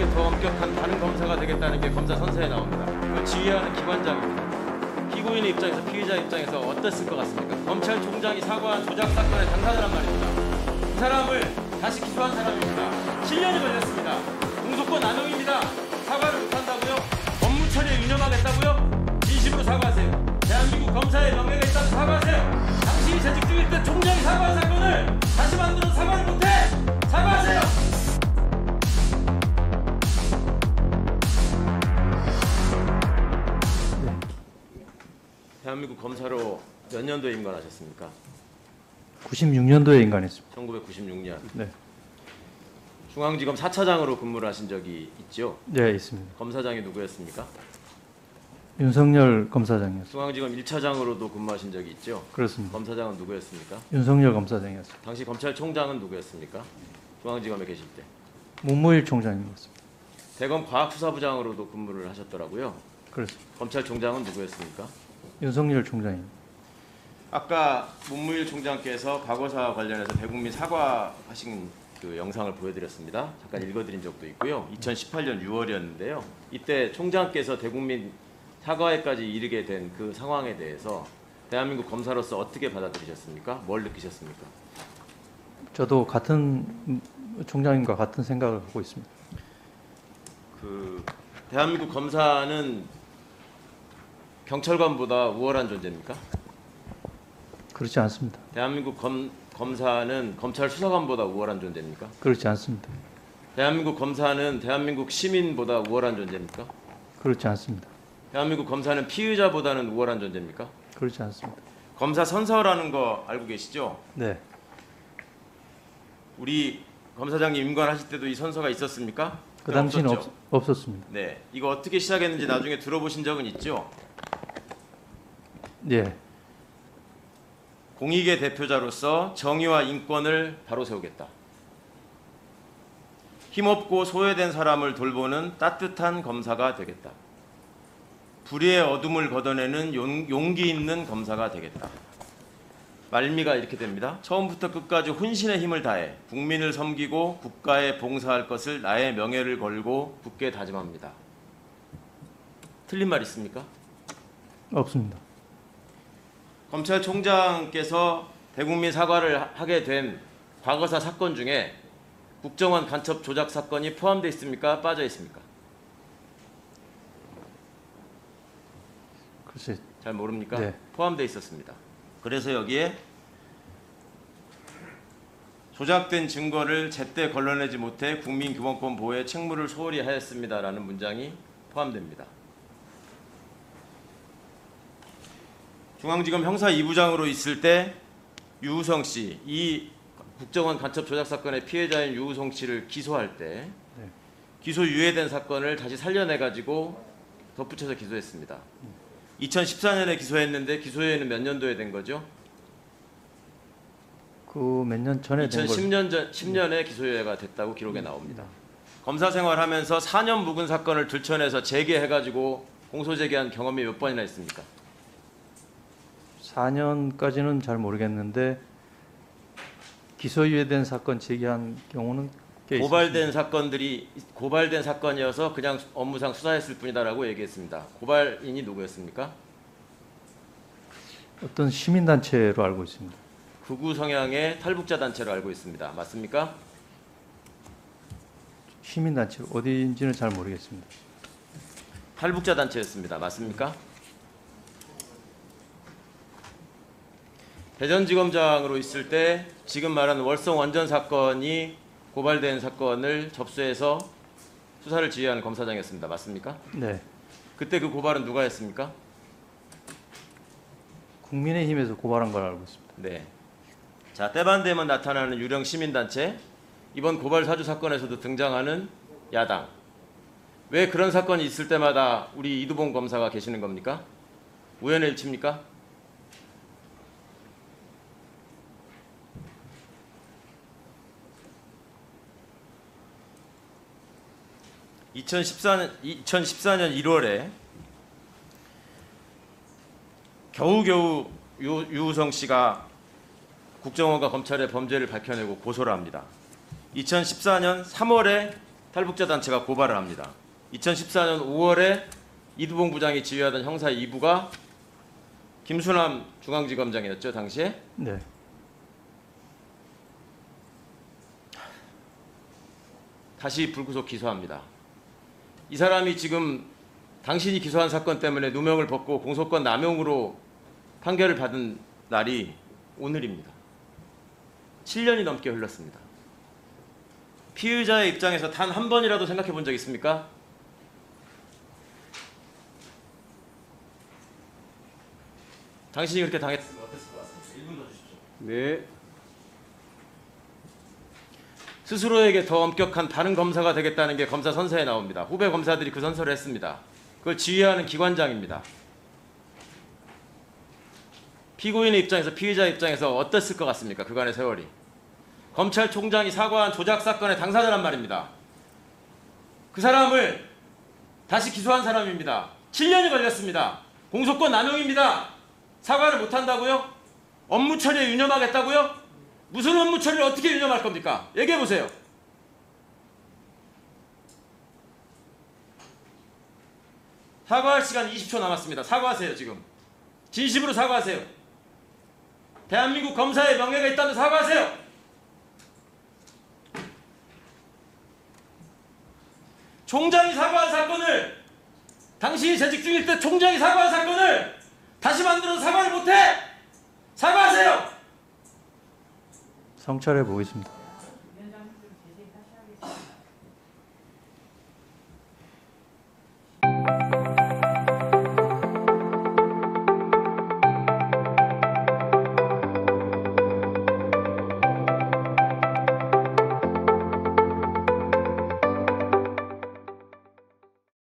검사에게 더 엄격한 다른 검사가 되겠다는 게 검사 선서에 나옵니다. 그걸 지휘하는 기관장입니다. 피고인의 입장에서 피의자 입장에서 어땠을 것 같습니까? 검찰총장이 사과한 조작 사건의 당사자란 말입니다. 그 사람을 다시 기소한 사람입니다. 7년이 걸렸습니다. 공소권 남용입니다. 사과를 못한다고요? 업무 처리에 유념하겠다고요? 진심으로 사과하세요. 대한민국 검사의 명예가 있다고 사과하세요. 당신이 재직 중일 때 총장이 사과한 사건을 다시 만들어서 사과를 못해! 사과하세요! 대한민국 검사로 몇 년도에 임관하셨습니까? 96년도에 임관했습니다. 1996년. 네. 중앙지검 4차장으로 근무를 하신 적이 있죠? 네, 있습니다. 검사장이 누구였습니까? 윤석열 검사장이었습니다. 중앙지검 1차장으로도 근무하신 적이 있죠? 그렇습니다. 검사장은 누구였습니까? 윤석열 검사장이었습니다. 당시 검찰총장은 누구였습니까? 중앙지검에 계실 때. 문무일 총장이었습니다. 대검 과학수사부장으로도 근무를 하셨더라고요. 그렇습니다. 검찰총장은 누구였습니까? 윤석열 총장입니다. 아까 문무일 총장께서 과거사 관련해서 대국민 사과하신 그 영상을 보여드렸습니다. 잠깐 읽어드린 적도 있고요. 2018년 6월이었는데요. 이때 총장께서 대국민 사과에까지 이르게 된 그 상황에 대해서 대한민국 검사로서 어떻게 받아들이셨습니까? 뭘 느끼셨습니까? 저도 같은 총장님과 같은 생각을 하고 있습니다. 그 대한민국 검사는 경찰관보다 우월한 존재입니까? 그렇지 않습니다. 대한민국 검사는 검찰 수사관보다 우월한 존재입니까? 그렇지 않습니다. 대한민국 검사는 대한민국 시민보다 우월한 존재입니까? 그렇지 않습니다. 대한민국 검사는 피의자보다는 우월한 존재입니까? 그렇지 않습니다. 검사 선서라는 거 알고 계시죠? 네, 우리 검사장님 임관하실 때도 이 선서가 있었습니까? 그 당시는 없었죠? 없었습니다. 네, 이거 어떻게 시작했는지 나중에 들어보신 적은 있죠? 예, 공익의 대표자로서 정의와 인권을 바로 세우겠다. 힘없고 소외된 사람을 돌보는 따뜻한 검사가 되겠다. 불의의 어둠을 걷어내는 용기 있는 검사가 되겠다. 말미가 이렇게 됩니다. 처음부터 끝까지 혼신의 힘을 다해 국민을 섬기고 국가에 봉사할 것을 나의 명예를 걸고 굳게 다짐합니다. 틀린 말 있습니까? 없습니다. 검찰총장께서 대국민 사과를 하게 된 과거사 사건 중에 국정원 간첩 조작 사건이 포함되어 있습니까? 빠져 있습니까? 글쎄, 잘 모릅니까? 네. 포함되어 있었습니다. 그래서 여기에 조작된 증거를 제때 걸러내지 못해 국민기본권 보호에 책무를 소홀히 하였습니다라는 문장이 포함됩니다. 중앙지검 형사 2부장으로 있을 때 유우성 씨, 이 국정원 간첩 조작 사건의 피해자인 유우성 씨를 기소할 때 네. 기소 유예된 사건을 다시 살려내가지고 덧붙여서 기소했습니다. 2014년에 기소했는데 기소유예는 몇 년도에 된 거죠? 그 몇 년 전에 된 걸. 10년에 기소유예가 됐다고 기록에 나옵니다. 검사 생활하면서 4년 묵은 사건을 들춰내서 재개해가지고 공소 제기한 경험이 몇 번이나 있습니까? 4년까지는 잘 모르겠는데 기소유예된 사건 제기한 경우는 꽤 고발된 사건이어서 그냥 업무상 수사했을 뿐이다라고 얘기했습니다. 고발인이 누구였습니까? 어떤 시민단체로 알고 있습니다. 극우 성향의 탈북자 단체로 알고 있습니다. 맞습니까? 시민단체 어디인지는 잘 모르겠습니다. 탈북자 단체였습니다. 맞습니까? 대전지검장으로 있을 때 지금 말하는 월성 원전 사건이 고발된 사건을 접수해서 수사를 지휘하는 검사장이었습니다. 맞습니까? 네, 그때 그 고발은 누가 했습니까? 국민의힘에서 고발한 걸 알고 있습니다. 네. 자, 때만 되면 나타나는 유령 시민단체, 이번 고발 사주 사건에서도 등장하는 야당. 왜 그런 사건이 있을 때마다 우리 이두봉 검사가 계시는 겁니까? 우연의 일치입니까? (2014년 1월에) 겨우겨우 유우성 씨가 국정원과 검찰의 범죄를 밝혀내고 고소를 합니다. 2014년 3월에 탈북자 단체가 고발을 합니다. 2014년 5월에 이두봉 부장이 지휘하던 형사 2부가 김수남 중앙지검장이었죠, 당시에. 네. 다시 불구속 기소합니다. 이 사람이 지금 당신이 기소한 사건 때문에 누명을 벗고 공소권 남용으로 판결을 받은 날이 오늘입니다. 7년이 넘게 흘렀습니다. 피의자의 입장에서 단 한 번이라도 생각해 본 적 있습니까? 당신이 그렇게 당했으면 어땠을 것 같습니다. 1분 더 주십시오. 네. 스스로에게 더 엄격한 다른 검사가 되겠다는 게 검사 선서에 나옵니다. 후배 검사들이 그 선서를 했습니다. 그걸 지휘하는 기관장입니다. 피고인의 입장에서 피의자 입장에서 어땠을 것 같습니까? 그간의 세월이. 검찰총장이 사과한 조작 사건의 당사자란 말입니다. 그 사람을 다시 기소한 사람입니다. 7년이 걸렸습니다. 공소권 남용입니다. 사과를 못한다고요? 업무 처리에 유념하겠다고요? 무슨 업무 처리를 어떻게 유념할 겁니까? 얘기해 보세요. 사과할 시간 20초 남았습니다. 사과하세요, 지금. 진심으로 사과하세요. 대한민국 검사의 명예가 있다면 사과하세요. 총장이 사과한 사건을, 당신이 재직 중일 때 총장이 사과한 사건을 다시 만들어서 사과를 못해! 사과하세요! 성찰해 보겠습니다.